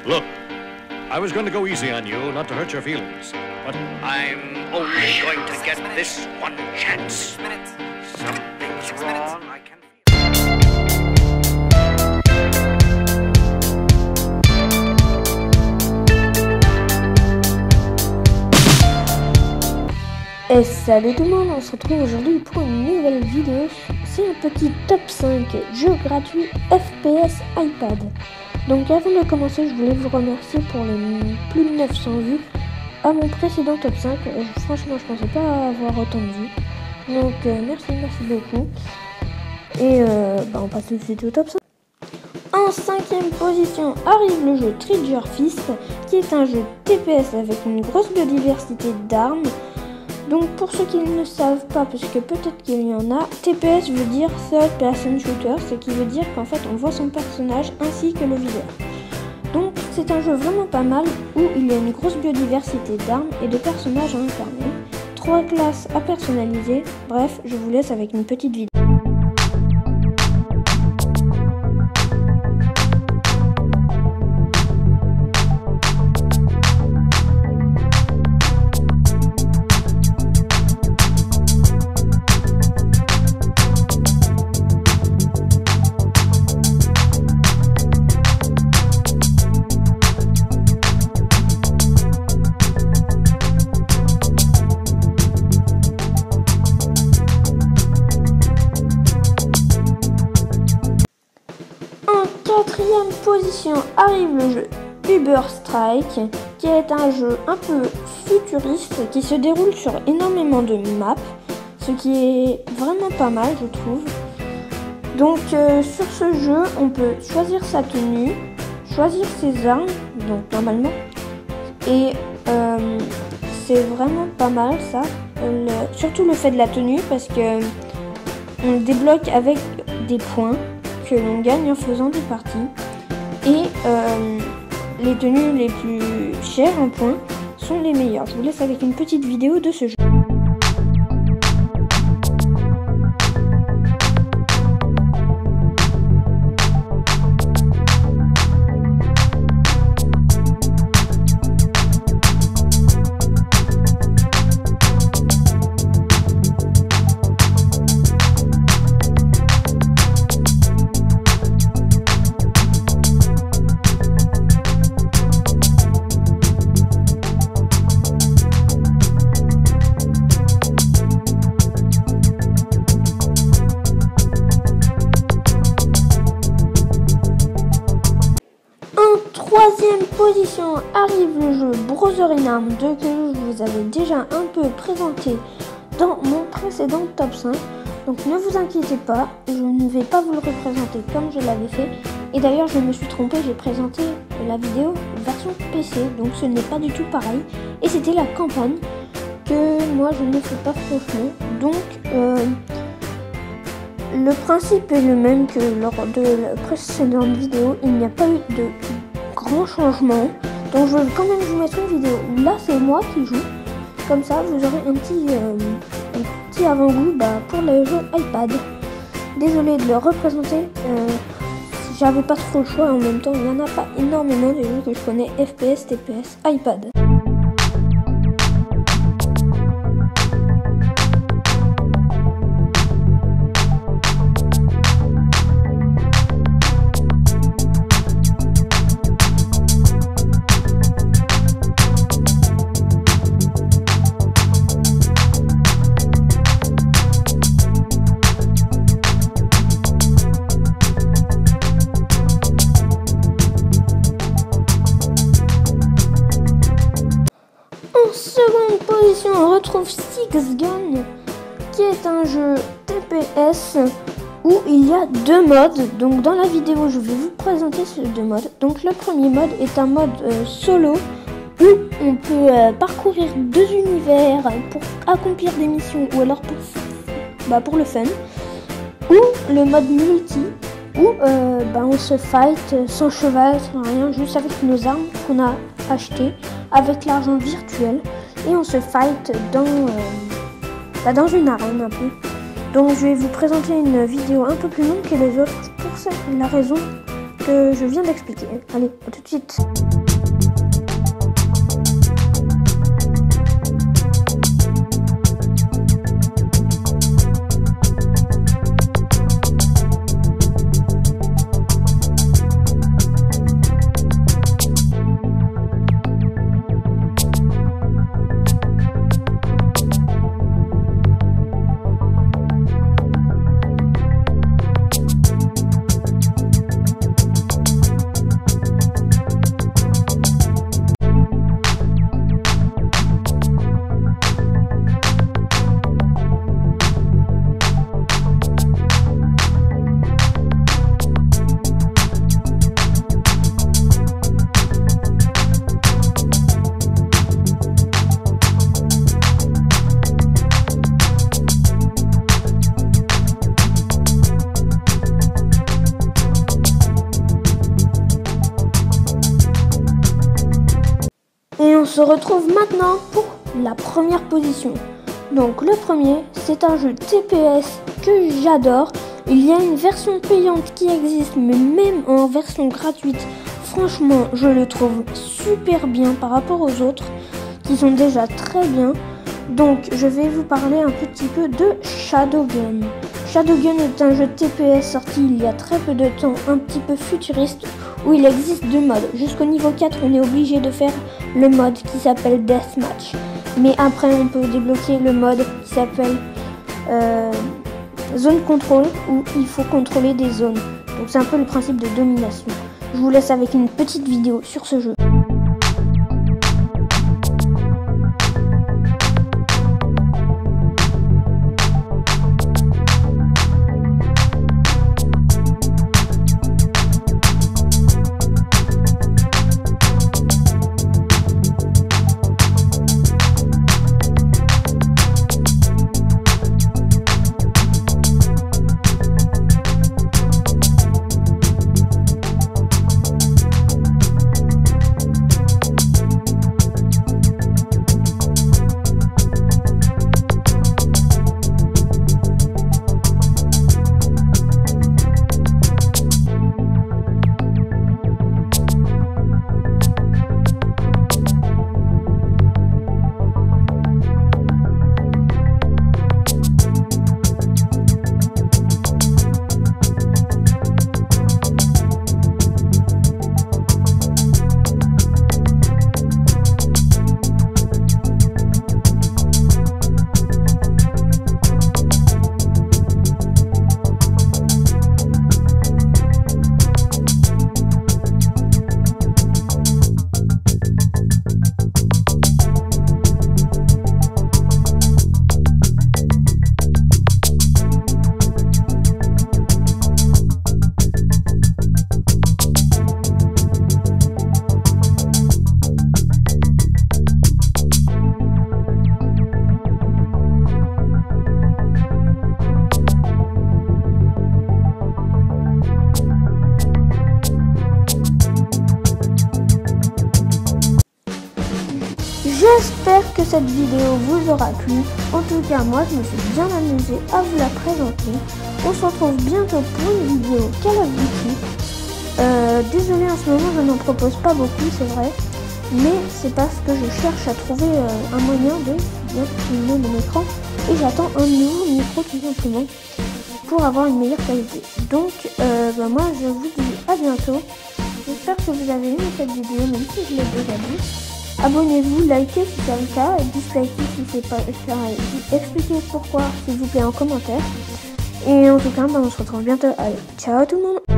Look, I was going to go easy on you, not to hurt your feelings, but I'm only going to get this one chance. Something's wrong, I can Et salut tout le monde, on se retrouve aujourd'hui pour une nouvelle vidéo. C'est un petit top 5 jeux gratuits FPS iPad. Donc avant de commencer, je voulais vous remercier pour les plus de 900 vues à mon précédent top 5. Franchement, je pensais pas avoir autant de vues. Donc merci beaucoup. Et on passe tout de suite au top 5. En 5e position arrive le jeu Treasure Fist, qui est un jeu TPS avec une grosse biodiversité d'armes. Donc pour ceux qui ne savent pas, parce que peut-être qu'il y en a, TPS veut dire Third Person Shooter, ce qui veut dire qu'en fait on voit son personnage ainsi que le viseur. Donc c'est un jeu vraiment pas mal où il y a une grosse biodiversité d'armes et de personnages à incarner, 3 classes à personnaliser, bref je vous laisse avec une petite vidéo. En 4e position arrive le jeu Uber Strike, qui est un jeu un peu futuriste qui se déroule sur énormément de maps, ce qui est vraiment pas mal je trouve. Donc sur ce jeu on peut choisir sa tenue, choisir ses armes, donc normalement, et c'est vraiment pas mal ça, surtout le fait de la tenue parce que on le débloque avec des points que l'on gagne en faisant des parties, et les tenues les plus chères en points sont les meilleures. Je vous laisse avec une petite vidéo de ce jeu. En 3e position arrive le jeu Brother in Arms 2 que je vous avais déjà un peu présenté dans mon précédent top 5. Donc ne vous inquiétez pas, je ne vais pas vous le représenter comme je l'avais fait. Et d'ailleurs je me suis trompé, j'ai présenté la vidéo version PC, donc ce n'est pas du tout pareil. Et c'était la campagne que moi je ne fais pas franchement. Donc le principe est le même que lors de la précédente vidéo, il n'y a pas eu de grand changement, donc je vais quand même vous mettre une vidéo où là c'est moi qui joue, comme ça vous aurez un petit avant-goût pour le jeu iPad. Désolé de le représenter, j'avais pas trop le choix, en même temps il n'y en a pas énormément de jeux que je connais FPS, TPS, iPad. En seconde position, on retrouve Six Gun, qui est un jeu TPS où il y a 2 modes. Donc dans la vidéo, je vais vous présenter ces 2 modes. Donc le premier mode est un mode solo où on peut parcourir 2 univers pour accomplir des missions ou alors pour le fun. Ou le mode multi où on se fight sans cheval, sans rien, juste avec nos armes qu'on a achetées avec l'argent virtuel, et on se fight dans une arène un peu. Donc je vais vous présenter une vidéo un peu plus longue que les autres pour la raison que je viens d'expliquer. Allez, à tout de suite. Et on se retrouve maintenant pour la première position. Donc le premier, c'est un jeu TPS que j'adore. Il y a une version payante qui existe, mais même en version gratuite, franchement, je le trouve super bien par rapport aux autres, qui sont déjà très bien. Donc je vais vous parler un petit peu de Shadowgun. Shadowgun est un jeu TPS sorti il y a très peu de temps, un petit peu futuriste, où il existe deux modes. Jusqu'au niveau 4, on est obligé de faire le mode qui s'appelle Deathmatch. Mais après, on peut débloquer le mode qui s'appelle Zone Control, où il faut contrôler des zones. Donc c'est un peu le principe de domination. Je vous laisse avec une petite vidéo sur ce jeu. J'espère que cette vidéo vous aura plu. En tout cas, moi, je me suis bien amusée à vous la présenter. On se retrouve bientôt pour une vidéo Call of Duty. Désolée, en ce moment, je n'en propose pas beaucoup, c'est vrai. Mais c'est parce que je cherche à trouver un moyen de bien filmer mon écran. Et j'attends un nouveau micro, tout simplement, pour avoir une meilleure qualité. Donc, moi, je vous dis à bientôt. J'espère que vous avez aimé cette vidéo, même si je l'ai déjà dit. Abonnez-vous, likez si c'est le cas, et dislikez si c'est pas le cas. Expliquez pourquoi, s'il vous plaît, en commentaire. Et en tout cas, on se retrouve bientôt. Allez, ciao tout le monde!